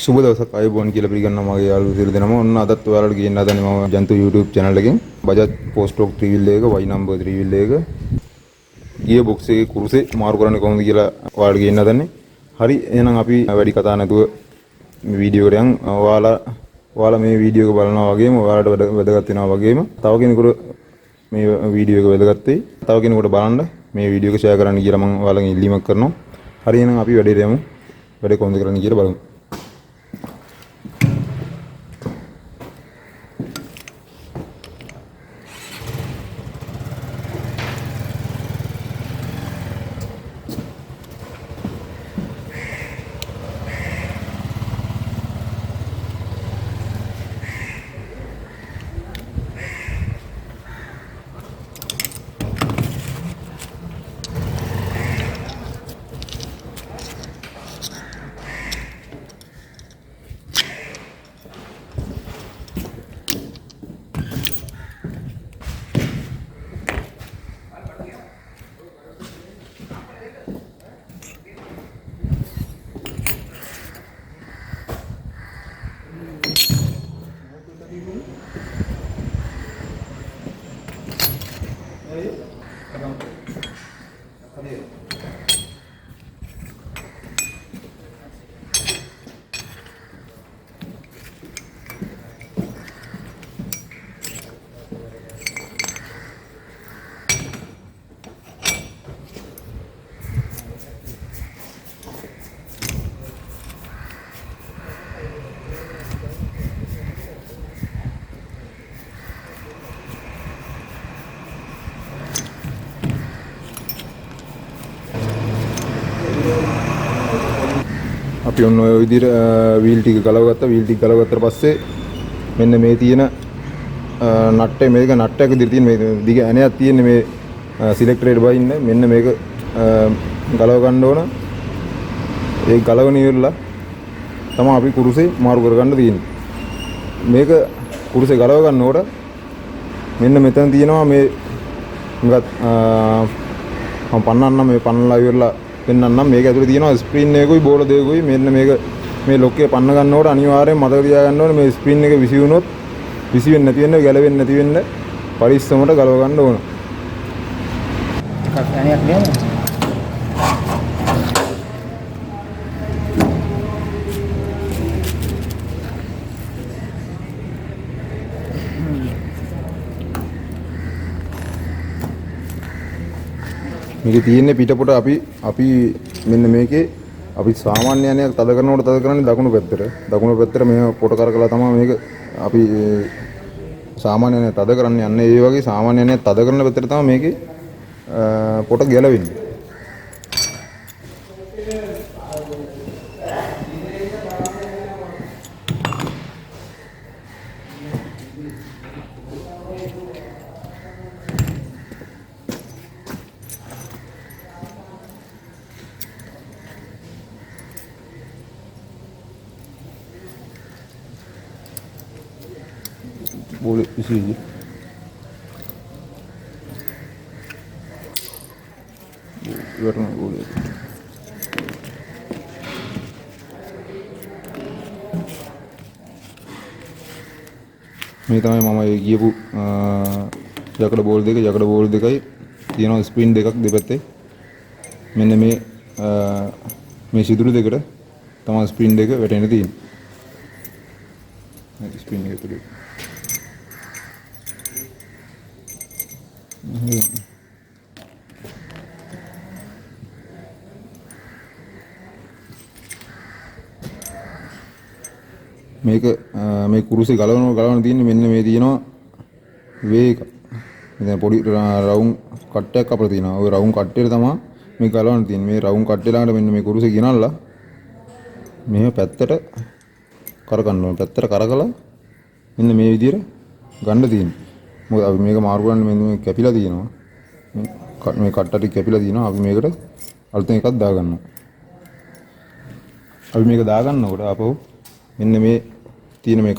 සුබ දවසක් අයබෝන් කියලා පිළිගන්නවා මගේ යාළුවෝ සියලු දෙනාම. ඔන්න අදත් ඔයාලට කියන්න හදන්නේ මම ජන්තු YouTube channel එකෙන් Bajaj post stroke 3 wheel එක Y number 3 wheel එක gear box එකේ කුරුසේ මාරු කරන්නේ කොහොමද කියලා ඔයාලට කියන්න හදන්නේ. හරි එහෙනම් අපි වැඩි කතා නැතුව මේ වීඩියෝ එකට යන්. ඔයාලා මේ වීඩියෝ එක බලනවා වගේම ඔයාලට වැදගත් වෙනවා වගේම තව කෙනෙකුට මේ වීඩියෝ එක වැදගත් වෙයි. තව කෙනෙකුට බලන්න මේ වීඩියෝ එක ෂෙයා කරන්න කියලා මම ඔයාලගෙන් ඉල්ලීමක් කරනවා. හරි එහෙනම් අපි වැඩේට යමු. වැඩේ කොහොමද කරන්නේ කියලා බලමු. අපි ඔන්න ඔය විදිහට වීල් ටික ගලවගත්තා. වීල් ටික ගලවගත්තට පස්සේ මෙන්න මේ තියෙන නට්ටේ මේක නට්ටයක් විදිහට තියෙන මේ දිග ඇණයක් තියෙන්නේ මේ සිලෙක්ටරේට බයින්න. මෙන්න මේක ගලව ගන්න ඕන. ඒ ගලවන ඉවරලා තමයි අපි කුරුසේ මාරු කරගන්න තියෙන්නේ. මේක කුරුසේ ගලව ගන්නකොට මෙන්න මෙතන තියෙනවා මේ මොකක්ද මම පන්නන්නම් මේ පන්නලා ඉවරලා පෙන්නන්නම්. මේක ඇතුලේ තියෙනවා ස්ප්‍රින් එකකුයි බෝල දෙකකුයි. මෙන්න මේක මේ ලොක් එක පන්න ගන්නකොට අනිවාර්යෙන් මතක තියාගන්න ඕනේ මේ ස්ප්‍රින් එක විසි වුණොත් විසි වෙන්නේ නැති වෙන්න ගැලවෙන්නේ නැති වෙන්න පරිස්සමට ගලව ගන්න ඕන. එකක් යණයක් නේද? මේකේ තියෙන්නේ පිටපොට අපි මෙන්න මේකේ අපි සාමාන්‍ය යනයක් තද කරනකොට තද කරන්නේ දකුණු පැත්තට මේ පොට කරකලා තමයි මේක අපි සාමාන්‍ය යනයක් තද කරන්නේ. යන්නේ ඒ වගේ සාමාන්‍ය යනයක් තද කරන පැත්තට තමයි මේකේ පොට ගැලවෙන්නේ. boleh di sini. Warna boleh. මේ තමයි මම ඒ ගියපු යකඩ බෝල් දෙකයි තියෙනවා ස්ප්‍රින් දෙකක් දෙපැත්තේ. මෙන්න මේ සිදුරු දෙකට තමයි ස්ප්‍රින් දෙක වැටෙන්න තියෙන්නේ. මේ ස්ප්‍රින් එක තුල මේක මේ කුරුසේ ගලවන තියෙන්නේ මෙන්න මේ තියෙනවා වේ එක. මෙතන පොඩි රවුම් කට්ටයක් අපිට තියෙනවා. ওই රවුම් කට්ටේට තමයි මේ ගලවන්න තියෙන්නේ. මේ රවුම් කට්ටේ ළඟට මෙන්න මේ කුරුසේ ගෙනල්ලා මෙහෙම පැත්තට කරගන්න ඕනේ. පැත්තට කරකලා මෙන්න මේ විදිහට ගන්න තියෙන්නේ. මොකද අපි මේක මාරු කරන්න මේ කැපිලා තියෙනවා. මේ කට්ට ටික කැපිලා තියෙනවා. අපි මේකට අලුතෙන් එකක් දාගන්නවා. අපි මේක දාගන්නකොට අපෝ මෙන්න මේ තියෙන මේ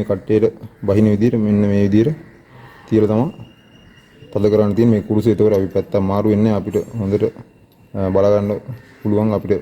කට්ටේට බහින විදිහට මෙන්න මේ විදිහට තියලා තමයි තද කරන්න තියෙන්නේ මේ කුරුසේ. ඒතකොට අපි පැත්තක් මාරු වෙන්නේ අපිට හොඳට බලා ගන්න පුළුවන් අපිට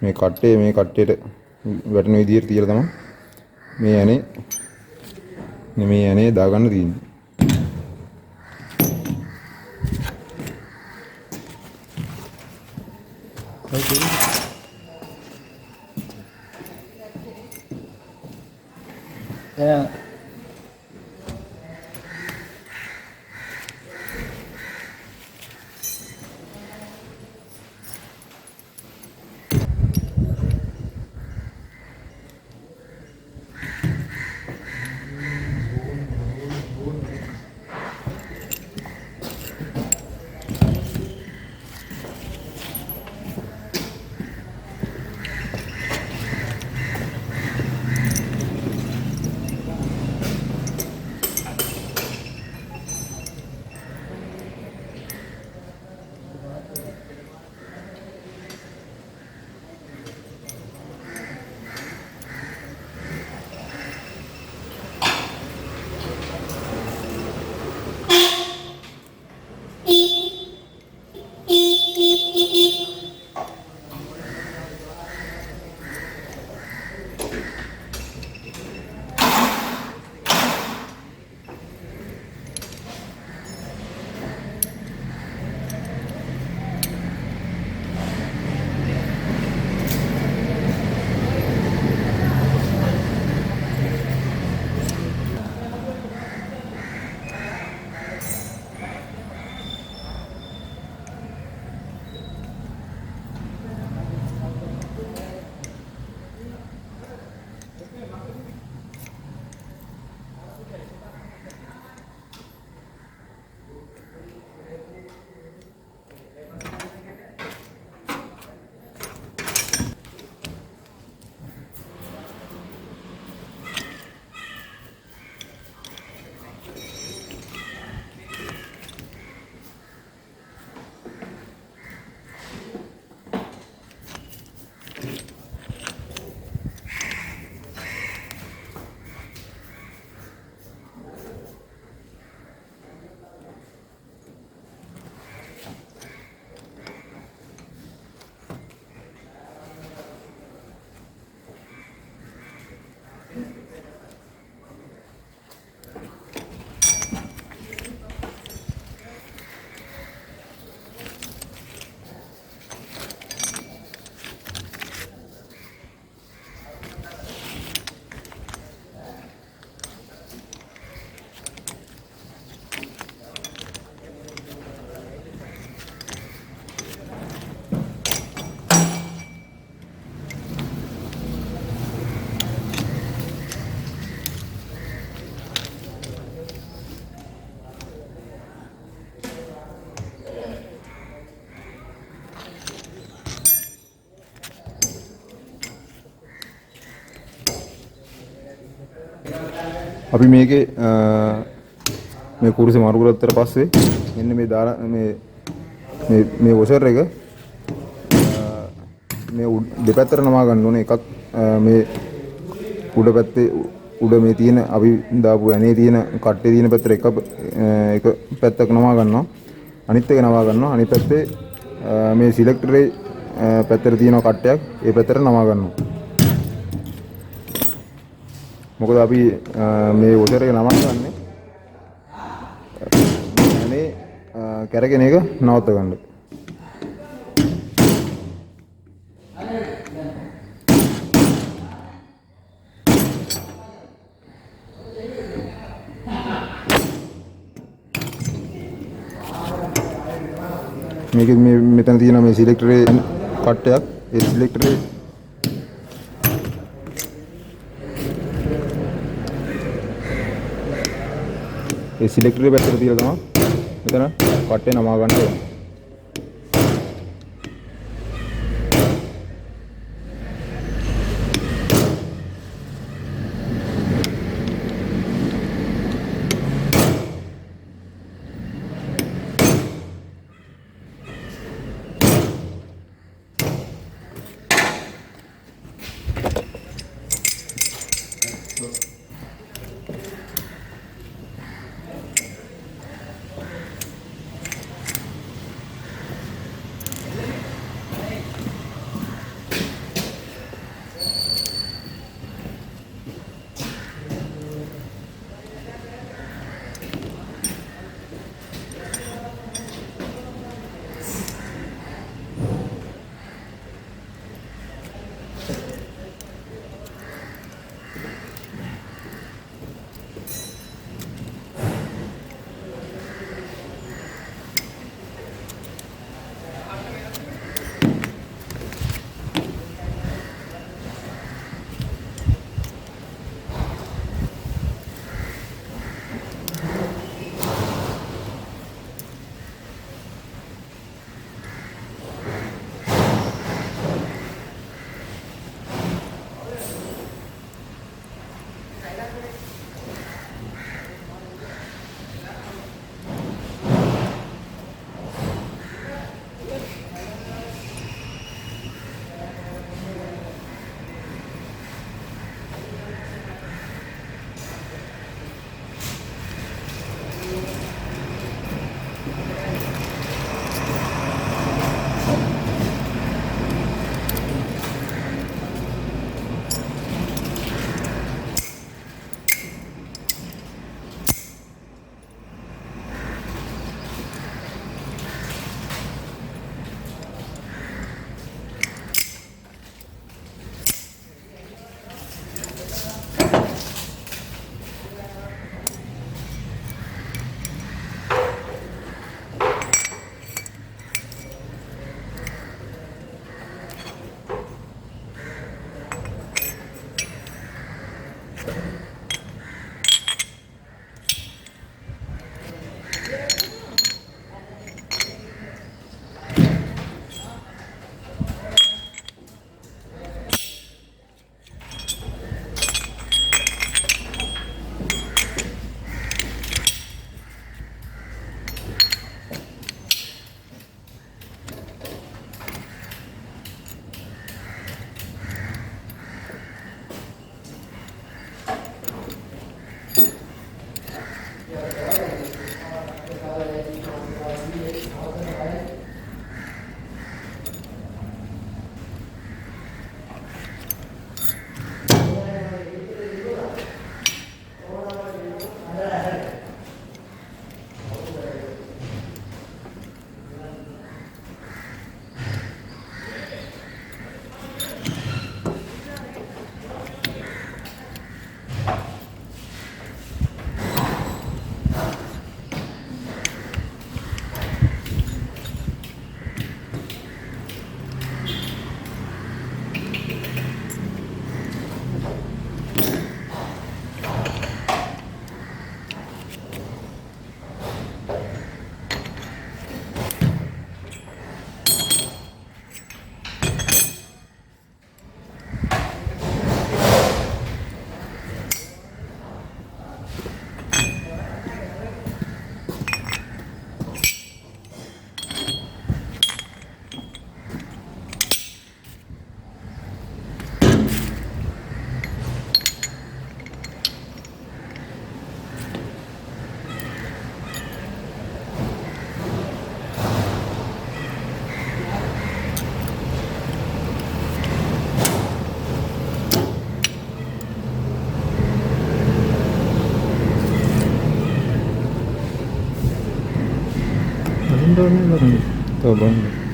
මේ කට්ටේට වැටෙන විදිහට තියලා තමයි මේ ඇනේ දාගන්න තියෙන්නේ. Yeah. අපි මේකේ මේ කුරුසේ මාරු කරත්තට පස්සේ මෙන්න මේ දාලා මේ වොෂර් එක මේ දෙපැත්තට නමා ගන්න ඕනේ. එකක් මේ උඩ පැත්තේ උඩ මේ තියෙන අපි දාපු ඇනේ තියෙන කට්ටේ තියෙන පැත්තට එක පැත්තක නමා ගන්නවා. අනිත් එක නමා ගන්නවා. අනිත් පැත්තේ මේ සිලෙක්ටරේ පැත්තට තියෙන කට්ටයක් ඒ පැත්තට නමා ගන්නවා. මොකද අපි මේ වොෂර් එක නමා ගන්නේ ඇනේ කැරගෙන එක නවත්ත ගන්න. මේක මෙතන තියෙන මේ සිලෙක්ටරේ කට්ටයක් ඒ සිලෙක්ටරේ ඒ සිලෙක්ටරේ පැත්තට තියලා තමයි මෙතන කට්ටේ නමා ගන්න ඕනේ. බලන්න ඕනේ. තව බලන්න.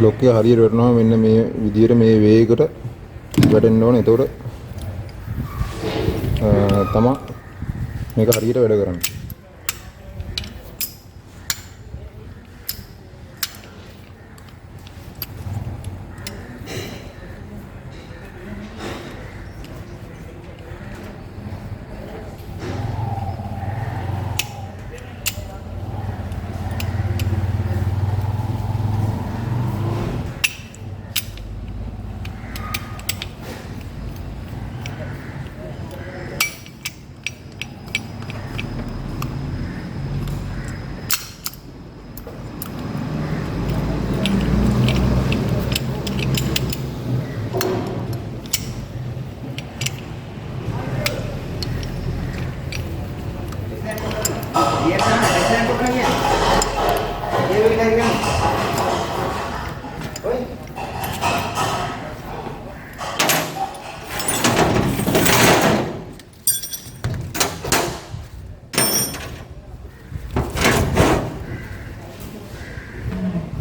ලොක් එක හරියට වැටෙනවා මෙන්න මේ විදියට මේ වේගයකට වැටෙන්න ඕනේ. එතකොට තමයි මේක හරියට වැඩ කරන්නේ.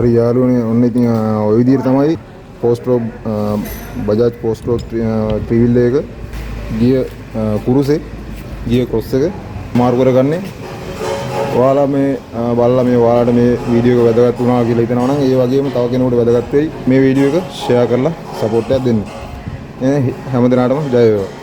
හරි යාළුවනේ ඔන්න ඉතින් ওই විදිහට තමයි පෝස්ට්‍රෝ බජාජ් පෝස්ට්‍රෝ ත්‍රිවිල් එක ගිය කුරුසේ ගිය ක්‍රොස් එක මාරු කරගන්නේ. ඔයාලා මේ බලලා මේ ඔයාලට මේ වීඩියෝ එක වැදගත් වුණා කියලා හිතනවා නම් ඒ වගේම තව කෙනෙකුට වැදගත් වෙයි මේ වීඩියෝ එක ෂෙයා කරලා සපෝට් එකක් දෙන්න. එහෙනම් හැමදෙනාටම ජය වේවා.